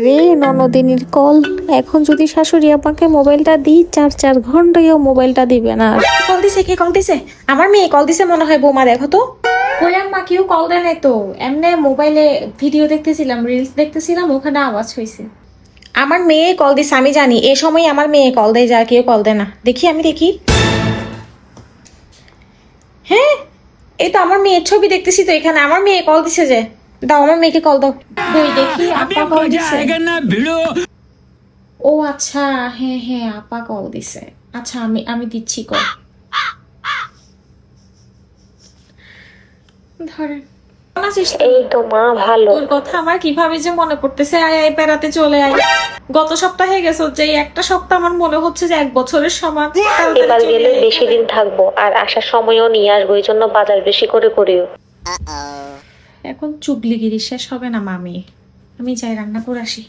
রে ননদিনীর কল। এখন যদি শাশুড়ি আমাকে মোবাইলটা দিই, 4 ঘন্টায়ও মোবাইলটা দিবে না। কল দিছে, কে কল দিছে? আমার মেয়ে কল দিছে মনে হয়। বৌমা দেখো তো। কই আম্মা, কেউ কল দেয় নাই তো। এমনি মোবাইলে ভিডিও দেখতেছিলাম, রিলস দেখতেছিলাম, ওখানে আওয়াজ হয়েছে। আমার মেয়ে কল দিছে, আমি জানি। এ সময় আমার মেয়ে কল দেয়, যা কেউ কল দেয় না। দেখি, আমি দেখি। হ্যাঁ, এই তো আমার মেয়ের ছবি দেখতেছি তো এখানে। আমার মেয়ে কল দিছে যে। দাও আমার মেয়েকে কল দাও। কই দেখি, আপা কল দিছে। ও আচ্ছা, হ্যাঁ হ্যাঁ, আপা কল দিছে। আচ্ছা, আমি আমি দিচ্ছি কল। ধরেন। এই তো মা ভালো। তোর কথা আমার কিভাবে যে মনে পড়তেছে। আয় আয়, বেড়াতে চলে আয়। গত সপ্তাহে গেছো, যে একটা সপ্তাহ আমার মনে হচ্ছে যে 1 বছরের সমান। এবার গেলে বেশি দিন থাকবো, আর আসার সময়ও নিয়ে আসবো, এই জন্য বাজার বেশি করে করিও। এখন চুগলিগিরি শেষ হবে না মামি। আমি যাই রান্না করে আসি।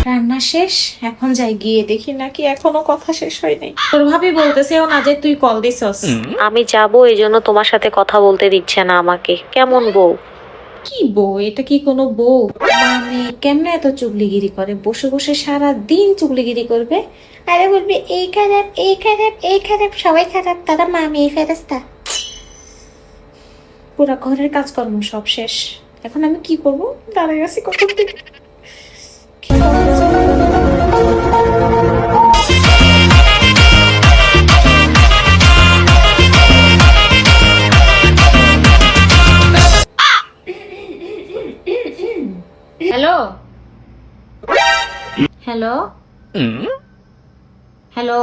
রান্না শেষ, এখন যাই গিয়ে দেখি নাকি এখনো কথা শেষ হয় নাই। তোর ভাবি বলতেছেও না যে তুই কল দিছস। আমি যাবো, এই জন্য তোমার সাথে কথা বলতে দিচ্ছে না আমাকে। কেমন বউ? কি বউ? এটা কি কোনো বউ? মানে কেমনে এত চুগলিগিরি করে? বসে বসে সারা দিন চুগলিগিরি করবে, আরে বলবে এই খারাপ, এই খারাপ, এই খারাপ, সবাই খারাপ, তারা মামি এই ফেরেস্তা। পুরা ঘরের কাজকর্ম সব শেষ। এখন আমি কি করবো? দাঁড়ায় আছি কখন থেকে। কি করবো? হ্যালো হ্যালো হ্যালো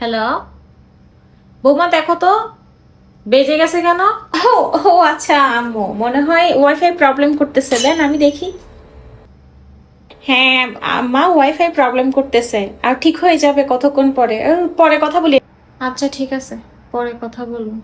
হ্যালো, বৌমা দেখো তো, বেজে গেছে কেন? ও ও আচ্ছা, আম্মু মনে হয় ওয়াইফাই প্রবলেম করতেছে। দেন আমি দেখি। হ্যাঁ মা, ওয়াইফাই প্রবলেম করতেছে, আর ঠিক হয়ে যাবে কতক্ষণ পরে। পরে কথা বলি। আচ্ছা ঠিক আছে, পরে কথা বলবো।